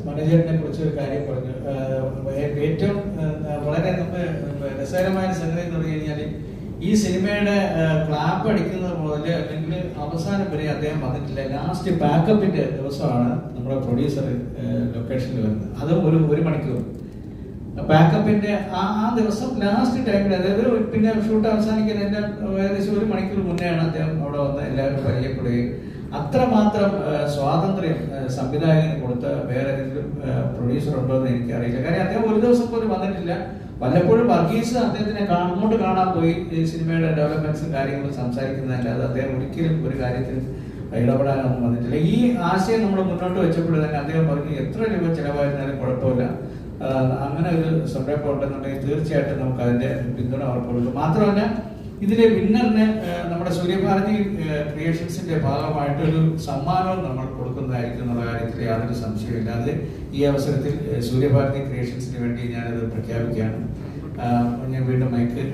മനോജേട്ടനെ കുറിച്ച് ഒരു കാര്യം പറഞ്ഞു. ഏറ്റവും വളരെ രസകരമായ സംഗതി എന്ന് പറഞ്ഞു കഴിഞ്ഞാൽ ഈ സിനിമയുടെ ക്ലാപ്പ് അടിക്കുന്നത് മുതൽ അല്ലെങ്കിൽ അവസാനം വരെ അദ്ദേഹം വന്നിട്ടില്ല. ലാസ്റ്റ് പാക്കപ്പിന്റെ ദിവസമാണ് നമ്മുടെ പ്രൊഡ്യൂസർ ലൊക്കേഷനിൽ വരുന്നത്. അത് ഒരു മണിക്കൂർ പാക്കപ്പിന്റെ ആ ദിവസം ലാസ്റ്റ് ടൈമിൽ, അതായത് പിന്നെ ഷൂട്ട് അവസാനിക്കുന്നതിന്റെ ഏകദേശം ഒരു മണിക്കൂർ മുന്നെയാണ് അദ്ദേഹം അവിടെ വന്ന് എല്ലാവരും പരിചയപ്പെടുകയും അത്രമാത്രം സ്വാതന്ത്ര്യം സംവിധായകന് കൊടുത്ത വേറെ ഏതെങ്കിലും പ്രൊഡ്യൂസർ ഉണ്ടോ എന്ന് എനിക്കറിയില്ല. കാര്യം അദ്ദേഹം ഒരു ദിവസം പോലും വന്നിട്ടില്ല. വല്ലപ്പോഴും വർഗീസ് അദ്ദേഹത്തിനെ അങ്ങോട്ട് കാണാൻ പോയി ഈ സിനിമയുടെ ഡെവലപ്മെന്റ്സും കാര്യങ്ങളും സംസാരിക്കുന്നതല്ലാതെ അദ്ദേഹം ഒരിക്കലും ഒരു കാര്യത്തിലും ഇടപെടാനൊന്നും വന്നിട്ടില്ല. ഈ ആശയം നമ്മൾ മുന്നോട്ട് വെച്ചപ്പോൾ തന്നെ അദ്ദേഹം പറഞ്ഞു എത്ര രൂപ ചിലവായിരുന്നാലും കുഴപ്പമില്ല, അങ്ങനെ ഒരു സംരംഭം ഉണ്ടെന്നുണ്ടെങ്കിൽ തീർച്ചയായിട്ടും നമുക്ക് അതിന്റെ പിന്തുണ അവർക്ക് കൊടുക്കും. മാത്രമല്ല ഇതിലെ വിന്നറിന് നമ്മുടെ സൂര്യഭാരതി ക്രിയേഷൻസിന്റെ ഭാഗമായിട്ട് ഒരു സമ്മാനവും നമ്മൾ കൊടുക്കുന്നതായിരിക്കും എന്നുള്ള കാര്യത്തിൽ യാതൊരു സംശയമില്ല. അത് ഈ അവസരത്തിൽ സൂര്യഭാരതി ക്രിയേഷൻസിന് വേണ്ടി ഞാനത് പ്രഖ്യാപിക്കുകയാണ്. ഞാൻ വീണ്ടും മൈക്ക്